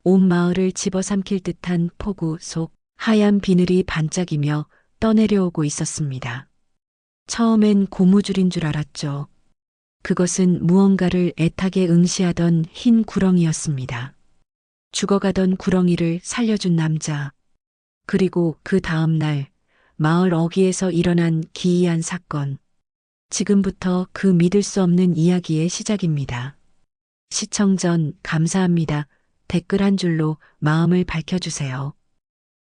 온 마을을 집어삼킬 듯한 폭우 속 하얀 비늘이 반짝이며 떠내려오고 있었습니다. 처음엔 고무줄인 줄 알았죠. 그것은 무언가를 애타게 응시하던 흰 구렁이였습니다. 죽어가던 구렁이를 살려준 남자. 그리고 그 다음 날 마을 어귀에서 일어난 기이한 사건. 지금부터 그 믿을 수 없는 이야기의 시작입니다. 시청 전 감사합니다. 댓글 한 줄로 마음을 밝혀주세요.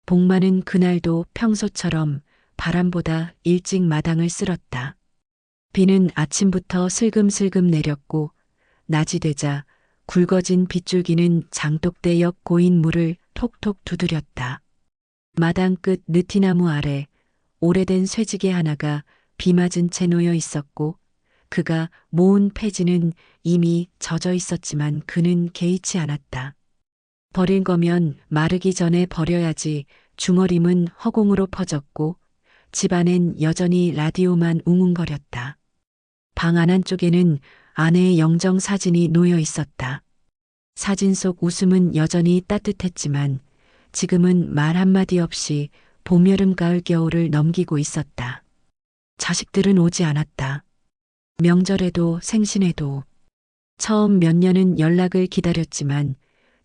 복만은 그날도 평소처럼 바람보다 일찍 마당을 쓸었다. 비는 아침부터 슬금슬금 내렸고 낮이 되자 굵어진 빗줄기는 장독대 옆 고인 물을 톡톡 두드렸다. 마당 끝 느티나무 아래 오래된 쇠지게 하나가 비 맞은 채 놓여 있었고 그가 모은 폐지는 이미 젖어 있었지만 그는 개의치 않았다. 버릴 거면 마르기 전에 버려야지. 중얼임은 허공으로 퍼졌고 집 안엔 여전히 라디오만 웅웅거렸다. 방 안쪽에는 아내의 영정 사진이 놓여 있었다. 사진 속 웃음은 여전히 따뜻했지만 지금은 말 한마디 없이 봄, 여름, 가을, 겨울을 넘기고 있었다. 자식들은 오지 않았다. 명절에도 생신에도. 처음 몇 년은 연락을 기다렸지만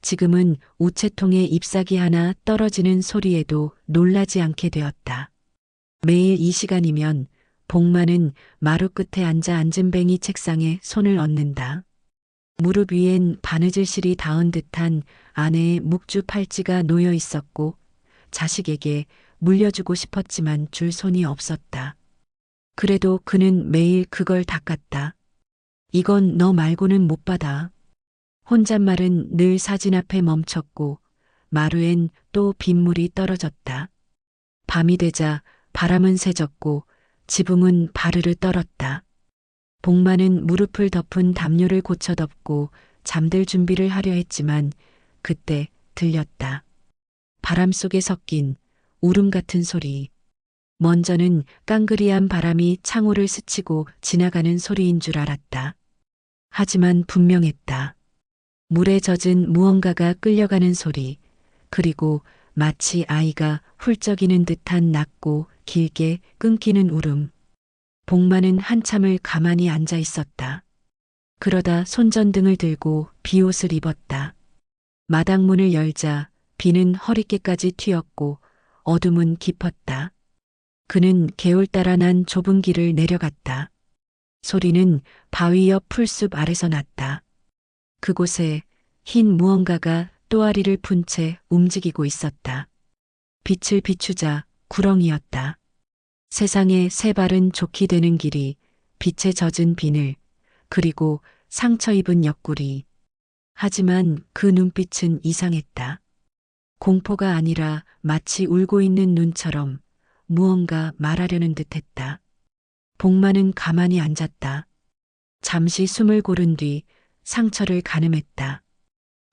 지금은 우체통에 잎사귀 하나 떨어지는 소리에도 놀라지 않게 되었다. 매일 이 시간이면 복만은 마루 끝에 앉아 앉은뱅이 책상에 손을 얹는다. 무릎 위엔 바느질 실이 닿은 듯한 아내의 묵주 팔찌가 놓여 있었고 자식에게 물려주고 싶었지만 줄 손이 없었다. 그래도 그는 매일 그걸 닦았다. 이건 너 말고는 못 받아. 혼잣말은 늘 사진 앞에 멈췄고 마루엔 또 빗물이 떨어졌다. 밤이 되자 바람은 새졌고 지붕은 바르르 떨었다. 복만은 무릎을 덮은 담요를 고쳐 덮고 잠들 준비를 하려 했지만 그때 들렸다. 바람 속에 섞인 울음 같은 소리. 먼저는 깡그리한 바람이 창호를 스치고 지나가는 소리인 줄 알았다. 하지만 분명했다. 물에 젖은 무언가가 끌려가는 소리, 그리고 마치 아이가 훌쩍이는 듯한 낮고 길게 끊기는 울음. 복만은 한참을 가만히 앉아 있었다. 그러다 손전등을 들고 비옷을 입었다. 마당문을 열자 비는 허리께까지 튀었고 어둠은 깊었다. 그는 개울 따라 난 좁은 길을 내려갔다. 소리는 바위 옆 풀숲 아래서 났다. 그곳에 흰 무언가가 또아리를 푼 채 움직이고 있었다. 빛을 비추자 구렁이었다. 세상에 새 발은 좋게 되는 길이, 빛에 젖은 비늘, 그리고 상처 입은 옆구리. 하지만 그 눈빛은 이상했다. 공포가 아니라 마치 울고 있는 눈처럼 무언가 말하려는 듯했다. 복만은 가만히 앉았다. 잠시 숨을 고른 뒤 상처를 가늠했다.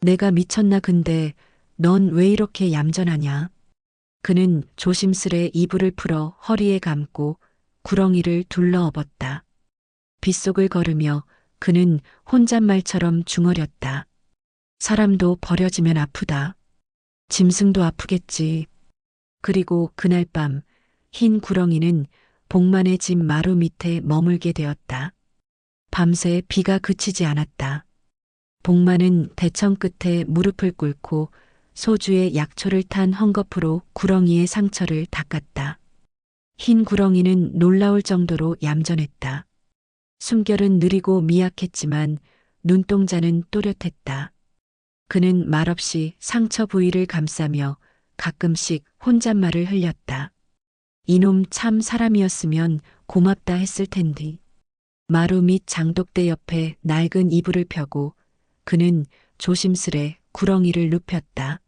내가 미쳤나 근데 넌 왜 이렇게 얌전하냐? 그는 조심스레 이불을 풀어 허리에 감고 구렁이를 둘러엎었다. 빗속을 걸으며 그는 혼잣말처럼 중얼였다. 사람도 버려지면 아프다. 짐승도 아프겠지. 그리고 그날 밤 흰 구렁이는 복만의 집 마루 밑에 머물게 되었다. 밤새 비가 그치지 않았다. 복만은 대청 끝에 무릎을 꿇고 소주에 약초를 탄 헝겊으로 구렁이의 상처를 닦았다. 흰 구렁이는 놀라울 정도로 얌전했다. 숨결은 느리고 미약했지만 눈동자는 또렷했다. 그는 말없이 상처 부위를 감싸며 가끔씩 혼잣말을 흘렸다. 이놈 참 사람이었으면 고맙다 했을 텐데. 마루 밑 장독대 옆에 낡은 이불을 펴고 그는 조심스레 구렁이를 눕혔다.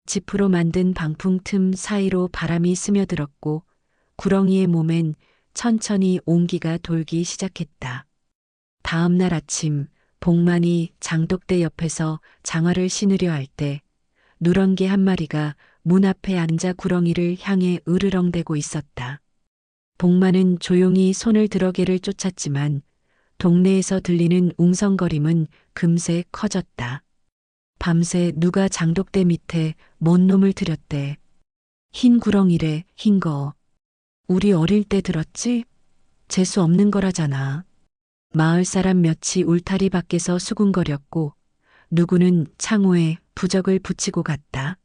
지프로 만든 방풍 틈 사이로 바람이 스며들었고 구렁이의 몸엔 천천히 온기가 돌기 시작했다. 다음 날 아침 복만이 장독대 옆에서 장화를 신으려 할 때 누런 개 한 마리가 문 앞에 앉아 구렁이를 향해 으르렁대고 있었다. 복만은 조용히 손을 들어 개를 쫓았지만 동네에서 들리는 웅성거림은 금세 커졌다. 밤새 누가 장독대 밑에 뭔 놈을 들였대. 흰 구렁이래, 흰 거. 우리 어릴 때 들었지? 재수 없는 거라잖아. 마을 사람 몇이 울타리 밖에서 수군거렸고 누구는 창호에 부적을 붙이고 갔다.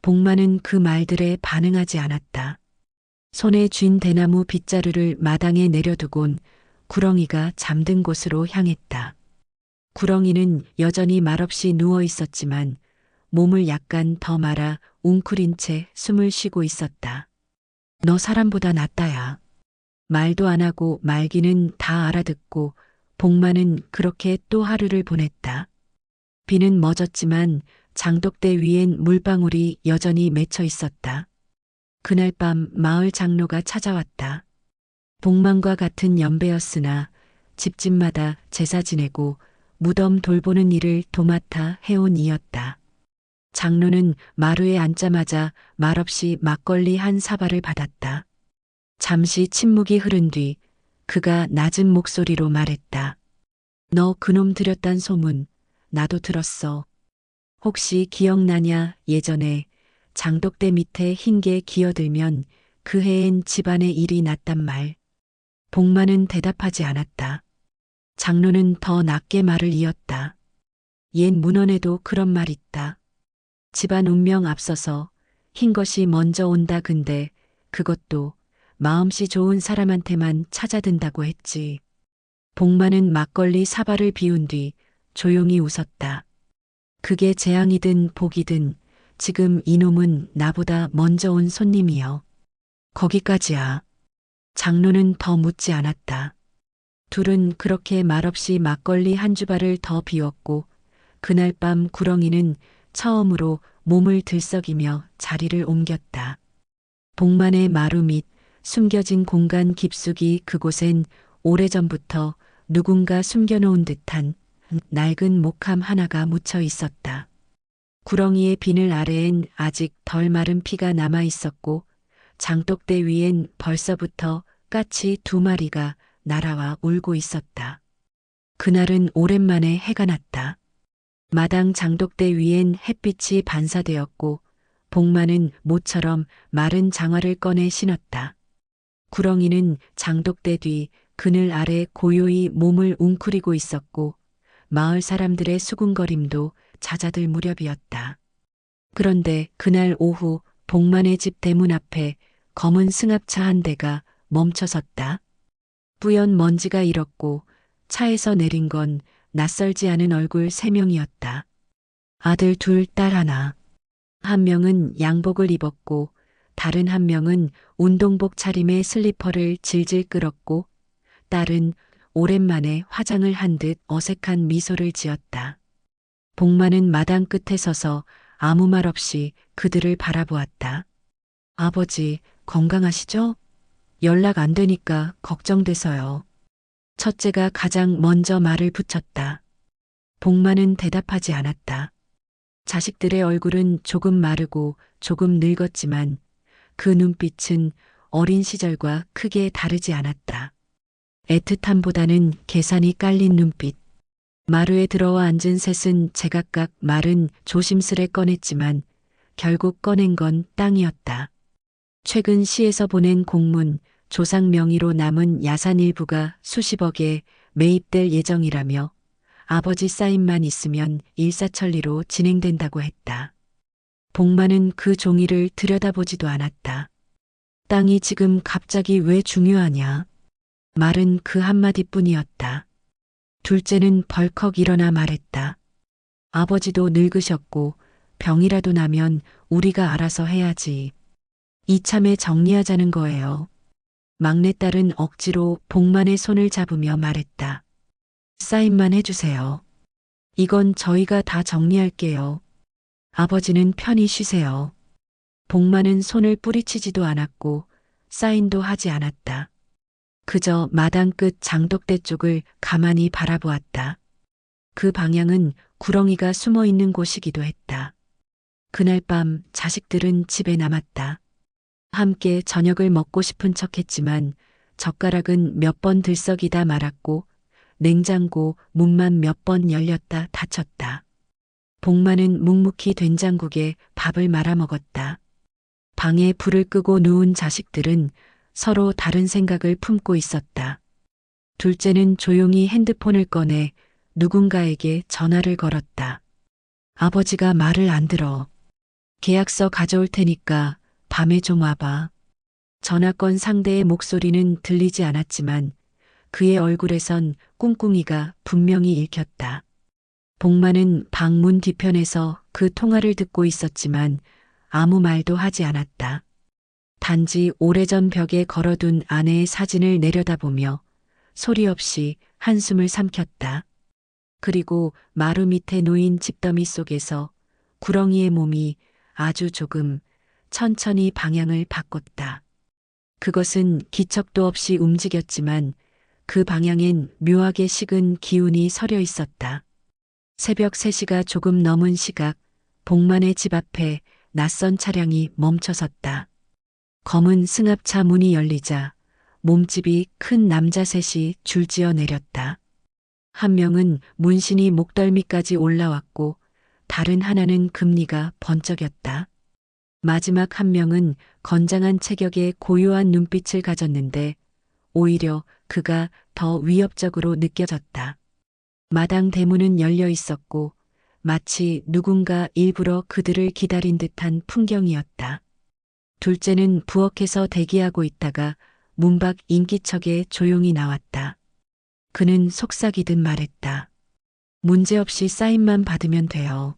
복만은 그 말들에 반응하지 않았다. 손에 쥔 대나무 빗자루를 마당에 내려두곤 구렁이가 잠든 곳으로 향했다. 구렁이는 여전히 말없이 누워 있었지만 몸을 약간 더 말아 웅크린 채 숨을 쉬고 있었다. 너 사람보다 낫다야. 말도 안 하고 말기는 다 알아듣고 복만은 그렇게 또 하루를 보냈다. 비는 멎었지만 장독대 위엔 물방울이 여전히 맺혀 있었다. 그날 밤 마을 장로가 찾아왔다. 복만과 같은 연배였으나 집집마다 제사 지내고 무덤 돌보는 일을 도맡아 해온 이였다. 장로는 마루에 앉자마자 말없이 막걸리 한 사발을 받았다. 잠시 침묵이 흐른 뒤 그가 낮은 목소리로 말했다. 너 그놈 들였단 소문 나도 들었어. 혹시 기억나냐? 예전에 장독대 밑에 흰 게 기어들면 그 해엔 집안에 일이 났단 말. 복만은 대답하지 않았다. 장로는 더 낮게 말을 이었다. 옛 문헌에도 그런 말 있다. 집안 운명 앞서서 흰 것이 먼저 온다 근데 그것도 마음씨 좋은 사람한테만 찾아든다고 했지. 복만은 막걸리 사발을 비운 뒤 조용히 웃었다. 그게 재앙이든 복이든 지금 이놈은 나보다 먼저 온 손님이여. 거기까지야. 장로는 더 묻지 않았다. 둘은 그렇게 말없이 막걸리 한 주발을 더 비웠고 그날 밤 구렁이는 처음으로 몸을 들썩이며 자리를 옮겼다. 복만의 마루 밑 숨겨진 공간 깊숙이 그곳엔 오래전부터 누군가 숨겨놓은 듯한 낡은 목함 하나가 묻혀 있었다. 구렁이의 비늘 아래엔 아직 덜 마른 피가 남아 있었고 장독대 위엔 벌써부터 까치 2마리가 날아와 울고 있었다. 그날은 오랜만에 해가 났다. 마당 장독대 위엔 햇빛이 반사되었고 복만은 모처럼 마른 장화를 꺼내 신었다. 구렁이는 장독대 뒤 그늘 아래 고요히 몸을 웅크리고 있었고 마을 사람들의 수군거림도 잦아들 무렵이었다. 그런데 그날 오후 복만의 집 대문 앞에 검은 승합차 한 대가 멈춰섰다. 뿌연 먼지가 일었고 차에서 내린 건 낯설지 않은 얼굴 3명이었다. 아들 2, 딸 1. 한 명은 양복을 입었고 다른 한 명은 운동복 차림의 슬리퍼를 질질 끌었고 딸은 오랜만에 화장을 한 듯 어색한 미소를 지었다. 복만은 마당 끝에 서서 아무 말 없이 그들을 바라보았다. 아버지, 건강하시죠? 연락 안 되니까 걱정돼서요. 첫째가 가장 먼저 말을 붙였다. 복만은 대답하지 않았다. 자식들의 얼굴은 조금 마르고 조금 늙었지만 그 눈빛은 어린 시절과 크게 다르지 않았다. 애틋함보다는 계산이 깔린 눈빛. 마루에 들어와 앉은 셋은 제각각 말은 조심스레 꺼냈지만 결국 꺼낸 건 땅이었다. 최근 시에서 보낸 공문, 조상 명의로 남은 야산 일부가 수십억에 매입될 예정이라며 아버지 사인만 있으면 일사천리로 진행된다고 했다. 복만은 그 종이를 들여다보지도 않았다. 땅이 지금 갑자기 왜 중요하냐? 말은 그 한마디뿐이었다. 둘째는 벌컥 일어나 말했다. 아버지도 늙으셨고 병이라도 나면 우리가 알아서 해야지. 이참에 정리하자는 거예요. 막내딸은 억지로 복만의 손을 잡으며 말했다. 사인만 해주세요. 이건 저희가 다 정리할게요. 아버지는 편히 쉬세요. 복만은 손을 뿌리치지도 않았고 사인도 하지 않았다. 그저 마당 끝 장독대 쪽을 가만히 바라보았다. 그 방향은 구렁이가 숨어 있는 곳이기도 했다. 그날 밤 자식들은 집에 남았다. 함께 저녁을 먹고 싶은 척했지만 젓가락은 몇 번 들썩이다 말았고 냉장고 문만 몇 번 열렸다 닫혔다. 복만은 묵묵히 된장국에 밥을 말아 먹었다. 방에 불을 끄고 누운 자식들은 서로 다른 생각을 품고 있었다. 둘째는 조용히 핸드폰을 꺼내 누군가에게 전화를 걸었다. 아버지가 말을 안 들어. 계약서 가져올 테니까 밤에 좀 와봐. 전화건 상대의 목소리는 들리지 않았지만 그의 얼굴에선 꿍꿍이가 분명히 읽혔다. 복만은 방문 뒤편에서 그 통화를 듣고 있었지만 아무 말도 하지 않았다. 단지 오래전 벽에 걸어둔 아내의 사진을 내려다보며 소리 없이 한숨을 삼켰다. 그리고 마루 밑에 놓인 집더미 속에서 구렁이의 몸이 아주 조금 천천히 방향을 바꿨다. 그것은 기척도 없이 움직였지만 그 방향엔 묘하게 식은 기운이 서려 있었다. 새벽 3시가 조금 넘은 시각, 복만의 집 앞에 낯선 차량이 멈춰섰다. 검은 승합차 문이 열리자 몸집이 큰 남자 셋이 줄지어 내렸다. 한 명은 문신이 목덜미까지 올라왔고 다른 하나는 금리가 번쩍였다. 마지막 한 명은 건장한 체격에 고요한 눈빛을 가졌는데 오히려 그가 더 위협적으로 느껴졌다. 마당 대문은 열려 있었고 마치 누군가 일부러 그들을 기다린 듯한 풍경이었다. 둘째는 부엌에서 대기하고 있다가 문 밖 인기척에 조용히 나왔다. 그는 속삭이듯 말했다. 문제없이 사인만 받으면 돼요.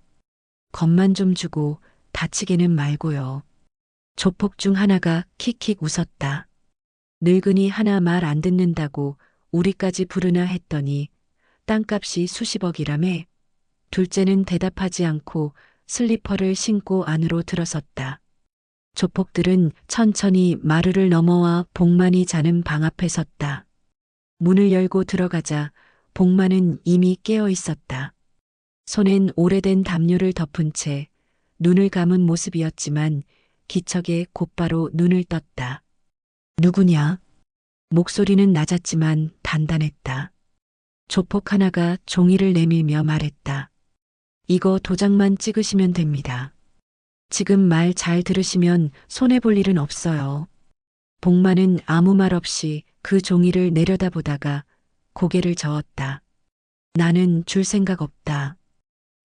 겁만 좀 주고 다치게는 말고요. 조폭 중 하나가 킥킥 웃었다. 늙은이 하나 말 안 듣는다고 우리까지 부르나 했더니 땅값이 수십억이라며. 둘째는 대답하지 않고 슬리퍼를 신고 안으로 들어섰다. 조폭들은 천천히 마루를 넘어와 복만이 자는 방 앞에 섰다. 문을 열고 들어가자 복만은 이미 깨어 있었다. 손엔 오래된 담요를 덮은 채 눈을 감은 모습이었지만 기척에 곧바로 눈을 떴다. 누구냐? 목소리는 낮았지만 단단했다. 조폭 하나가 종이를 내밀며 말했다. 이거 도장만 찍으시면 됩니다. 지금 말 잘 들으시면 손해볼 일은 없어요. 복만은 아무 말 없이 그 종이를 내려다보다가 고개를 저었다. 나는 줄 생각 없다.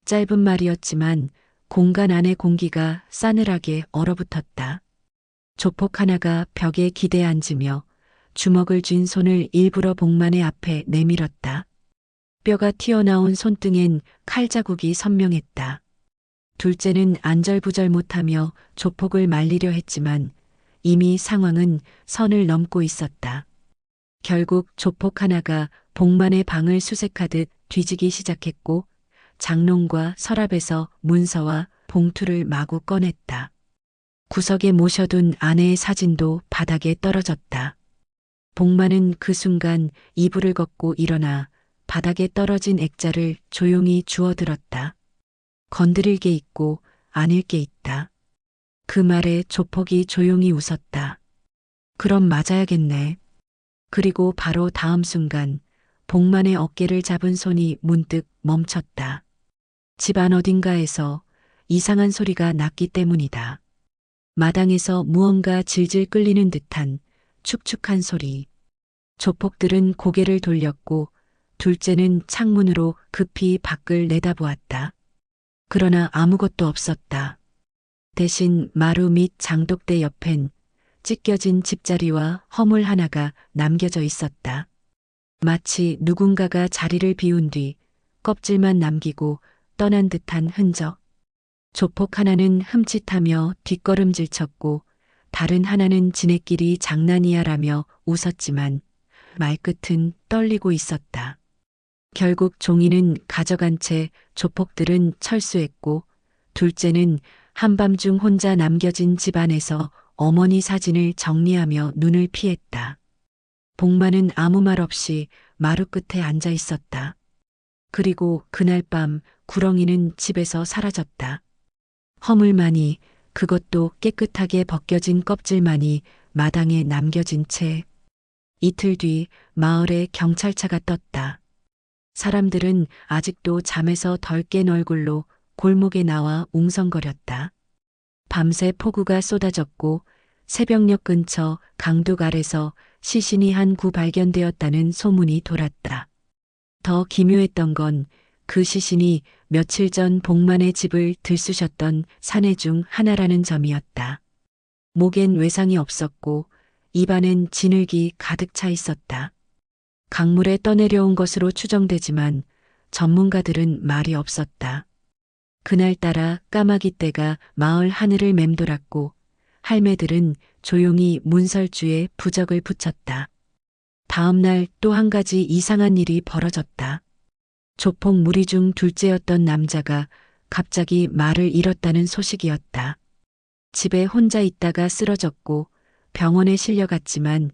짧은 말이었지만 공간 안의 공기가 싸늘하게 얼어붙었다. 조폭 하나가 벽에 기대 앉으며 주먹을 쥔 손을 일부러 복만의 앞에 내밀었다. 뼈가 튀어나온 손등엔 칼자국이 선명했다. 둘째는 안절부절 못하며 조폭을 말리려 했지만 이미 상황은 선을 넘고 있었다. 결국 조폭 하나가 복만의 방을 수색하듯 뒤지기 시작했고 장롱과 서랍에서 문서와 봉투를 마구 꺼냈다. 구석에 모셔둔 아내의 사진도 바닥에 떨어졌다. 복만은 그 순간 이불을 걷고 일어나 바닥에 떨어진 액자를 조용히 주워들었다. 건드릴 게 있고 아닐 게 있다. 그 말에 조폭이 조용히 웃었다. 그럼 맞아야겠네. 그리고 바로 다음 순간 복만의 어깨를 잡은 손이 문득 멈췄다. 집안 어딘가에서 이상한 소리가 났기 때문이다. 마당에서 무언가 질질 끌리는 듯한 축축한 소리. 조폭들은 고개를 돌렸고 둘째는 창문으로 급히 밖을 내다보았다. 그러나 아무것도 없었다. 대신 마루 및 장독대 옆엔 찢겨진 집자리와 허물 하나가 남겨져 있었다. 마치 누군가가 자리를 비운 뒤 껍질만 남기고 떠난 듯한 흔적. 조폭 하나는 흠칫하며 뒷걸음질 쳤고 다른 하나는 지네끼리 장난이야라며 웃었지만 말끝은 떨리고 있었다. 결국 종이는 가져간 채 조폭들은 철수했고 둘째는 한밤중 혼자 남겨진 집안에서 어머니 사진을 정리하며 눈을 피했다. 복만은 아무 말 없이 마루 끝에 앉아 있었다. 그리고 그날 밤 구렁이는 집에서 사라졌다. 허물만이, 그것도 깨끗하게 벗겨진 껍질만이 마당에 남겨진 채. 이틀 뒤 마을에 경찰차가 떴다. 사람들은 아직도 잠에서 덜 깬 얼굴로 골목에 나와 웅성거렸다. 밤새 폭우가 쏟아졌고 새벽녘 근처 강둑 아래서 시신이 한 구 발견되었다는 소문이 돌았다. 더 기묘했던 건 그 시신이 며칠 전 복만의 집을 들쑤셨던 사내 중 하나라는 점이었다. 목엔 외상이 없었고 입안엔 진흙이 가득 차 있었다. 강물에 떠내려온 것으로 추정되지만 전문가들은 말이 없었다. 그날따라 까마귀 떼가 마을 하늘을 맴돌았고 할매들은 조용히 문설주에 부적을 붙였다. 다음 날 또 한 가지 이상한 일이 벌어졌다. 조폭 무리 중 둘째였던 남자가 갑자기 말을 잃었다는 소식이었다. 집에 혼자 있다가 쓰러졌고 병원에 실려갔지만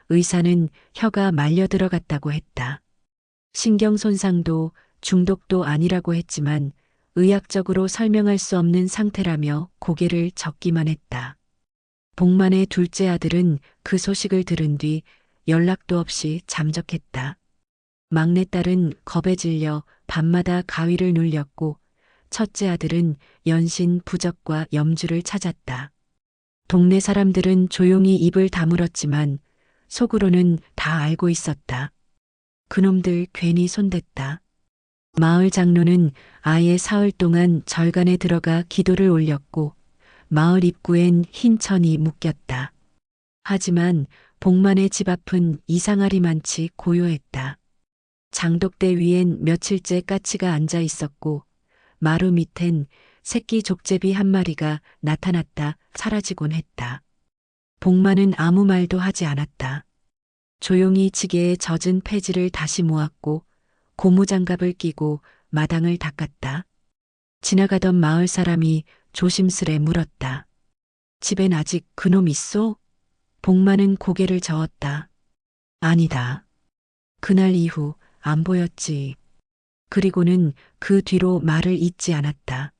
의사는 혀가 말려 들어갔다고 했다. 신경 손상도 중독도 아니라고 했지만 의학적으로 설명할 수 없는 상태라며 고개를 젓기만 했다. 복만의 둘째 아들은 그 소식을 들은 뒤 연락도 없이 잠적했다. 막내딸은 겁에 질려 밤마다 가위를 눌렸고 첫째 아들은 연신 부적과 염주를 찾았다. 동네 사람들은 조용히 입을 다물었지만 속으로는 다 알고 있었다. 그놈들 괜히 손댔다. 마을 장로는 아예 사흘 동안 절간에 들어가 기도를 올렸고 마을 입구엔 흰 천이 묶였다. 하지만 복만의 집 앞은 이상하리만치 고요했다. 장독대 위엔 며칠째 까치가 앉아 있었고 마루 밑엔 새끼 족제비 한 마리가 나타났다 사라지곤 했다. 복만은 아무 말도 하지 않았다. 조용히 지게에 젖은 폐지를 다시 모았고 고무장갑을 끼고 마당을 닦았다. 지나가던 마을 사람이 조심스레 물었다. 집엔 아직 그놈 있소? 복만은 고개를 저었다. 아니다. 그날 이후 안 보였지. 그리고는 그 뒤로 말을 잇지 않았다.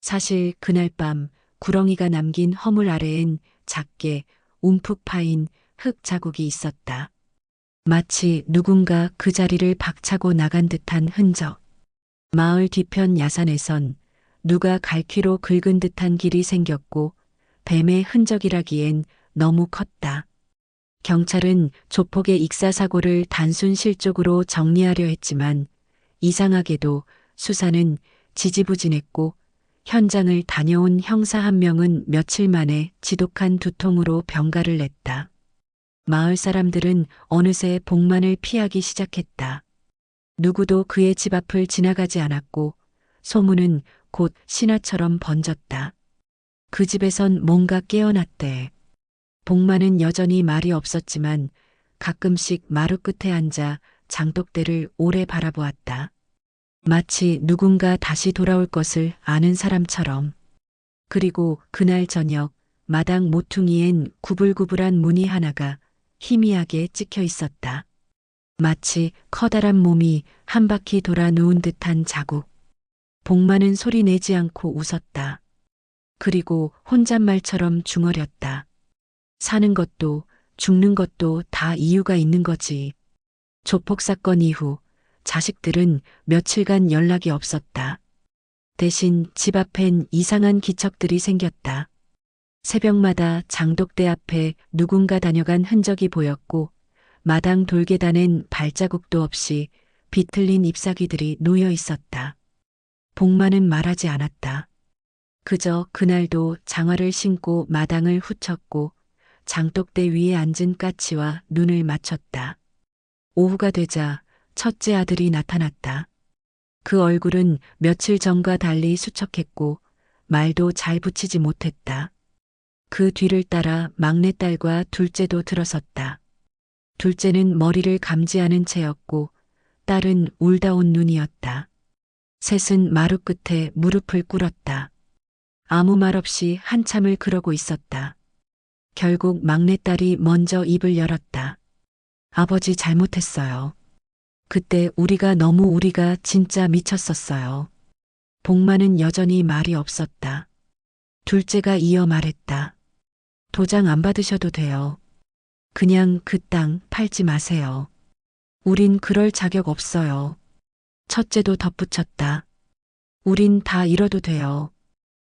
사실 그날 밤 구렁이가 남긴 허물 아래엔 작게 움푹 파인 흙 자국이 있었다. 마치 누군가 그 자리를 박차고 나간 듯한 흔적. 마을 뒤편 야산에선 누가 갈퀴로 긁은 듯한 길이 생겼고 뱀의 흔적이라기엔 너무 컸다. 경찰은 조폭의 익사사고를 단순 실족으로 정리하려 했지만 이상하게도 수사는 지지부진했고 현장을 다녀온 형사 한 명은 며칠 만에 지독한 두통으로 병가를 냈다. 마을 사람들은 어느새 복만을 피하기 시작했다. 누구도 그의 집 앞을 지나가지 않았고 소문은 곧 신화처럼 번졌다. 그 집에선 뭔가 깨어났대. 복만은 여전히 말이 없었지만 가끔씩 마루 끝에 앉아 장독대를 오래 바라보았다. 마치 누군가 다시 돌아올 것을 아는 사람처럼. 그리고 그날 저녁 마당 모퉁이엔 구불구불한 무늬 하나가 희미하게 찍혀 있었다. 마치 커다란 몸이 한 바퀴 돌아 누운 듯한 자국. 복만은 소리 내지 않고 웃었다. 그리고 혼잣말처럼 중얼였다. 사는 것도 죽는 것도 다 이유가 있는 거지. 조폭 사건 이후 자식들은 며칠간 연락이 없었다. 대신 집 앞엔 이상한 기척들이 생겼다. 새벽마다 장독대 앞에 누군가 다녀간 흔적이 보였고 마당 돌계단엔 발자국도 없이 비틀린 잎사귀들이 놓여 있었다. 복만은 말하지 않았다. 그저 그날도 장화를 신고 마당을 후쳤고 장독대 위에 앉은 까치와 눈을 맞췄다. 오후가 되자 첫째 아들이 나타났다. 그 얼굴은 며칠 전과 달리 수척했고 말도 잘 붙이지 못했다. 그 뒤를 따라 막내딸과 둘째도 들어섰다. 둘째는 머리를 감지하는 채였고 딸은 울다 온 눈이었다. 셋은 마루 끝에 무릎을 꿇었다. 아무 말 없이 한참을 그러고 있었다. 결국 막내딸이 먼저 입을 열었다. 아버지 잘못했어요. 그때 우리가 진짜 미쳤었어요. 복만은 여전히 말이 없었다. 둘째가 이어 말했다. 도장 안 받으셔도 돼요. 그냥 그 땅 팔지 마세요. 우린 그럴 자격 없어요. 첫째도 덧붙였다. 우린 다 잃어도 돼요.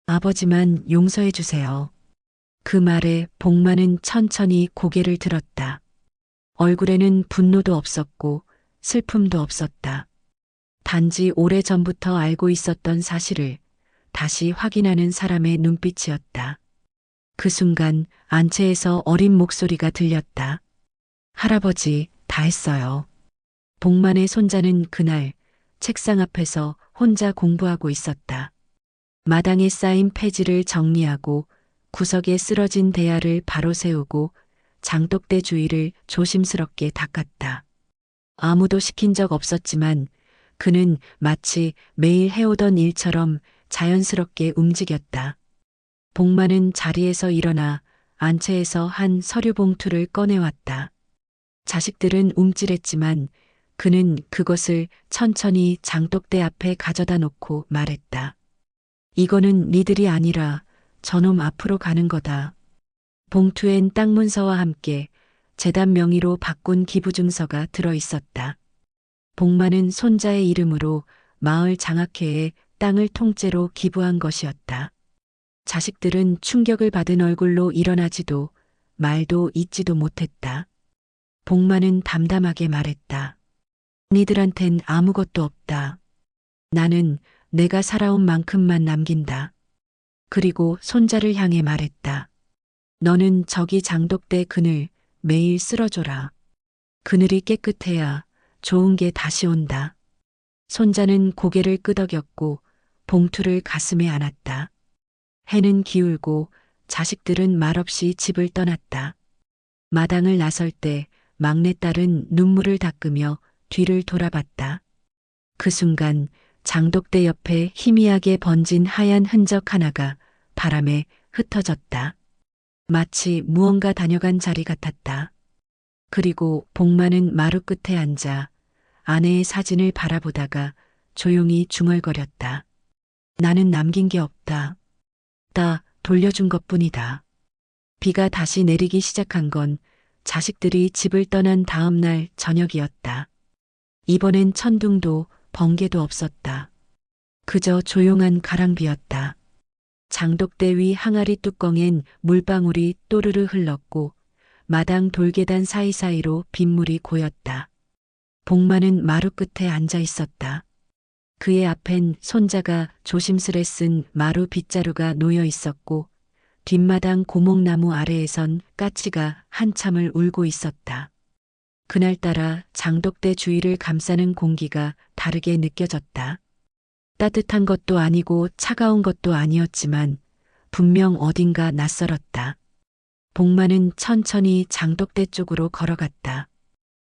아버지만 용서해 주세요. 그 말에 복만은 천천히 고개를 들었다. 얼굴에는 분노도 없었고 슬픔도 없었다. 단지 오래전부터 알고 있었던 사실을 다시 확인하는 사람의 눈빛이었다. 그 순간 안채에서 어린 목소리가 들렸다. 할아버지, 다 했어요. 복만의 손자는 그날 책상 앞에서 혼자 공부하고 있었다. 마당에 쌓인 폐지를 정리하고 구석에 쓰러진 대야를 바로 세우고 장독대 주위를 조심스럽게 닦았다. 아무도 시킨 적 없었지만 그는 마치 매일 해오던 일처럼 자연스럽게 움직였다. 복만은 자리에서 일어나 안채에서 한 서류 봉투를 꺼내왔다. 자식들은 움찔했지만 그는 그것을 천천히 장독대 앞에 가져다 놓고 말했다. 이거는 니들이 아니라 저놈 앞으로 가는 거다. 봉투엔 땅 문서와 함께 재단 명의로 바꾼 기부증서가 들어 있었다. 복만은 손자의 이름으로 마을 장학회에 땅을 통째로 기부한 것이었다. 자식들은 충격을 받은 얼굴로 일어나지도 말도 잇지도 못했다. 복만은 담담하게 말했다. 니들한텐 아무것도 없다. 나는 내가 살아온 만큼만 남긴다. 그리고 손자를 향해 말했다. 너는 저기 장독대 그늘 매일 쓸어줘라. 그늘이 깨끗해야 좋은 게 다시 온다. 손자는 고개를 끄덕였고 봉투를 가슴에 안았다. 해는 기울고 자식들은 말없이 집을 떠났다. 마당을 나설 때 막내딸은 눈물을 닦으며 뒤를 돌아봤다. 그 순간 장독대 옆에 희미하게 번진 하얀 흔적 하나가 바람에 흩어졌다. 마치 무언가 다녀간 자리 같았다. 그리고 복만은 마루 끝에 앉아 아내의 사진을 바라보다가 조용히 중얼거렸다. 나는 남긴 게 없다. 다 돌려준 것뿐이다. 비가 다시 내리기 시작한 건 자식들이 집을 떠난 다음 날 저녁이었다. 이번엔 천둥도 번개도 없었다. 그저 조용한 가랑비였다. 장독대 위 항아리 뚜껑엔 물방울이 또르르 흘렀고 마당 돌계단 사이사이로 빗물이 고였다. 복만은 마루 끝에 앉아 있었다. 그의 앞엔 손자가 조심스레 쓴 마루 빗자루가 놓여 있었고 뒷마당 고목나무 아래에선 까치가 한참을 울고 있었다. 그날따라 장독대 주위를 감싸는 공기가 다르게 느껴졌다. 따뜻한 것도 아니고 차가운 것도 아니었지만 분명 어딘가 낯설었다. 복만은 천천히 장독대 쪽으로 걸어갔다.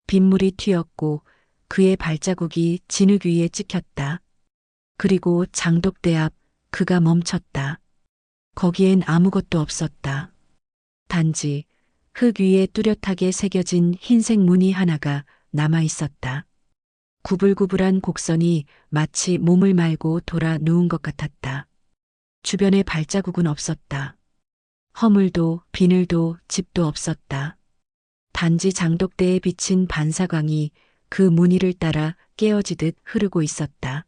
빗물이 튀었고 그의 발자국이 진흙 위에 찍혔다. 그리고 장독대 앞 그가 멈췄다. 거기엔 아무것도 없었다. 단지 흙 위에 뚜렷하게 새겨진 흰색 무늬 하나가 남아 있었다. 구불구불한 곡선이 마치 몸을 말고 돌아 누운 것 같았다. 주변에 발자국은 없었다. 허물도 비늘도 집도 없었다. 단지 장독대에 비친 반사광이 그 무늬를 따라 깨어지듯 흐르고 있었다.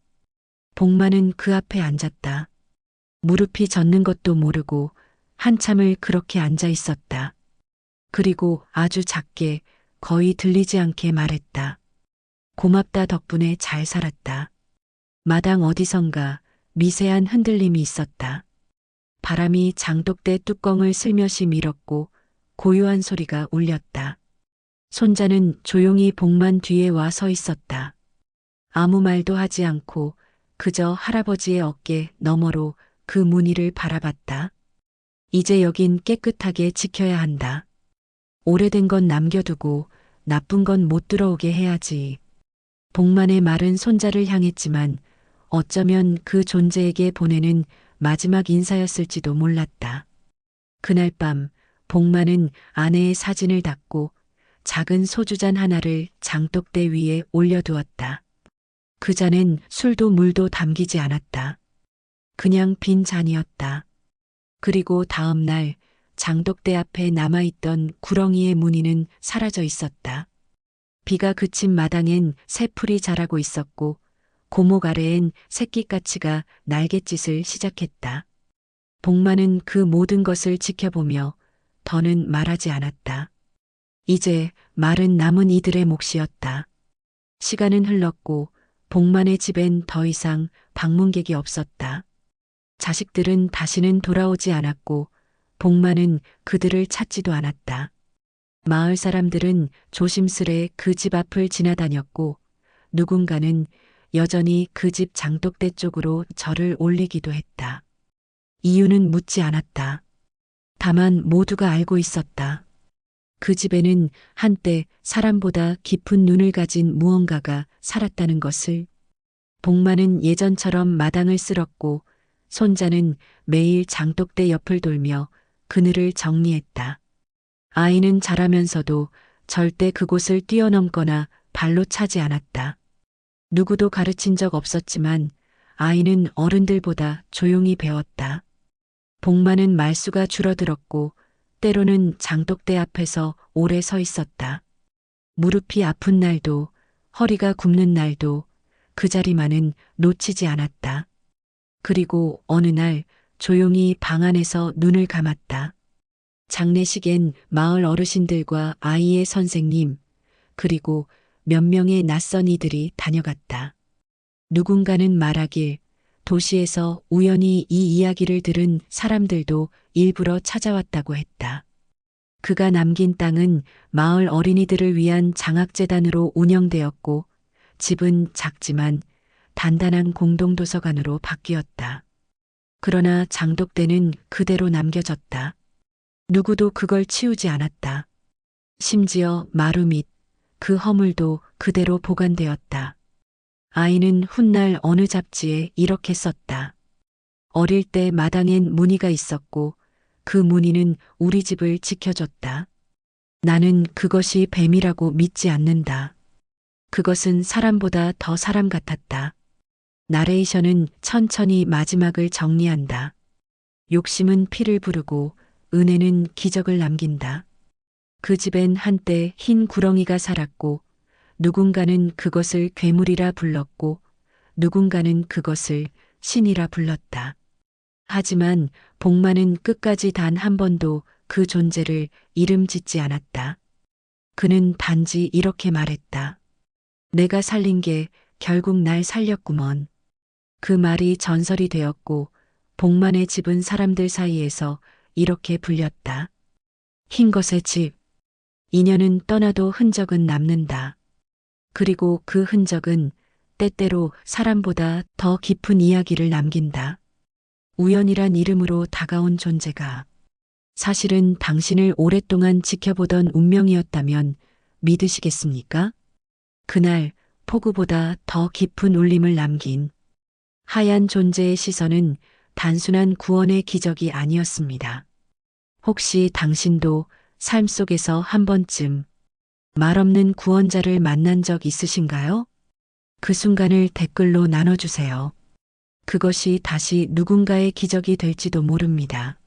복만은 그 앞에 앉았다. 무릎이 젖는 것도 모르고 한참을 그렇게 앉아 있었다. 그리고 아주 작게 거의 들리지 않게 말했다. 고맙다 덕분에 잘 살았다. 마당 어디선가 미세한 흔들림이 있었다. 바람이 장독대 뚜껑을 슬며시 밀었고 고요한 소리가 울렸다. 손자는 조용히 복만 뒤에 와 서 있었다. 아무 말도 하지 않고 그저 할아버지의 어깨 너머로 그 무늬를 바라봤다. 이제 여긴 깨끗하게 지켜야 한다. 오래된 건 남겨두고 나쁜 건 못 들어오게 해야지. 복만의 말은 손자를 향했지만 어쩌면 그 존재에게 보내는 마지막 인사였을지도 몰랐다. 그날 밤 복만은 아내의 사진을 닫고 작은 소주잔 하나를 장독대 위에 올려두었다. 그 잔엔 술도 물도 담기지 않았다. 그냥 빈 잔이었다. 그리고 다음 날 장독대 앞에 남아있던 구렁이의 무늬는 사라져 있었다. 비가 그친 마당엔 새풀이 자라고 있었고 고목 아래엔 새끼까치가 날갯짓을 시작했다. 복만은 그 모든 것을 지켜보며 더는 말하지 않았다. 이제 말은 남은 이들의 몫이었다. 시간은 흘렀고 복만의 집엔 더 이상 방문객이 없었다. 자식들은 다시는 돌아오지 않았고 복만은 그들을 찾지도 않았다. 마을 사람들은 조심스레 그 집 앞을 지나다녔고 누군가는 여전히 그 집 장독대 쪽으로 절을 올리기도 했다. 이유는 묻지 않았다. 다만 모두가 알고 있었다. 그 집에는 한때 사람보다 깊은 눈을 가진 무언가가 살았다는 것을. 복만은 예전처럼 마당을 쓸었고 손자는 매일 장독대 옆을 돌며 그늘을 정리했다. 아이는 자라면서도 절대 그곳을 뛰어넘거나 발로 차지 않았다. 누구도 가르친 적 없었지만 아이는 어른들보다 조용히 배웠다. 복만은 말수가 줄어들었고 때로는 장독대 앞에서 오래 서 있었다. 무릎이 아픈 날도 허리가 굽는 날도 그 자리만은 놓치지 않았다. 그리고 어느 날 조용히 방 안에서 눈을 감았다. 장례식엔 마을 어르신들과 아이의 선생님, 그리고 몇 명의 낯선 이들이 다녀갔다. 누군가는 말하길 도시에서 우연히 이 이야기를 들은 사람들도 일부러 찾아왔다고 했다. 그가 남긴 땅은 마을 어린이들을 위한 장학재단으로 운영되었고 집은 작지만 단단한 공동도서관으로 바뀌었다. 그러나 장독대는 그대로 남겨졌다. 누구도 그걸 치우지 않았다. 심지어 마루 밑 그 허물도 그대로 보관되었다. 아이는 훗날 어느 잡지에 이렇게 썼다. 어릴 때 마당엔 무늬가 있었고 그 무늬는 우리 집을 지켜줬다. 나는 그것이 뱀이라고 믿지 않는다. 그것은 사람보다 더 사람 같았다. 나레이션은 천천히 마지막을 정리한다. 욕심은 피를 부르고 은혜는 기적을 남긴다. 그 집엔 한때 흰 구렁이가 살았고 누군가는 그것을 괴물이라 불렀고 누군가는 그것을 신이라 불렀다. 하지만 복만은 끝까지 단 한 번도 그 존재를 이름 짓지 않았다. 그는 단지 이렇게 말했다. 내가 살린 게 결국 날 살렸구먼. 그 말이 전설이 되었고 복만의 집은 사람들 사이에서 이렇게 불렸다. 흰 것의 집. 인연은 떠나도 흔적은 남는다. 그리고 그 흔적은 때때로 사람보다 더 깊은 이야기를 남긴다. 우연이란 이름으로 다가온 존재가 사실은 당신을 오랫동안 지켜보던 운명이었다면 믿으시겠습니까? 그날 폭우보다 더 깊은 울림을 남긴 하얀 존재의 시선은 단순한 구원의 기적이 아니었습니다. 혹시 당신도 삶 속에서 한 번쯤 말없는 구원자를 만난 적 있으신가요? 그 순간을 댓글로 나눠주세요. 그것이 다시 누군가의 기적이 될지도 모릅니다.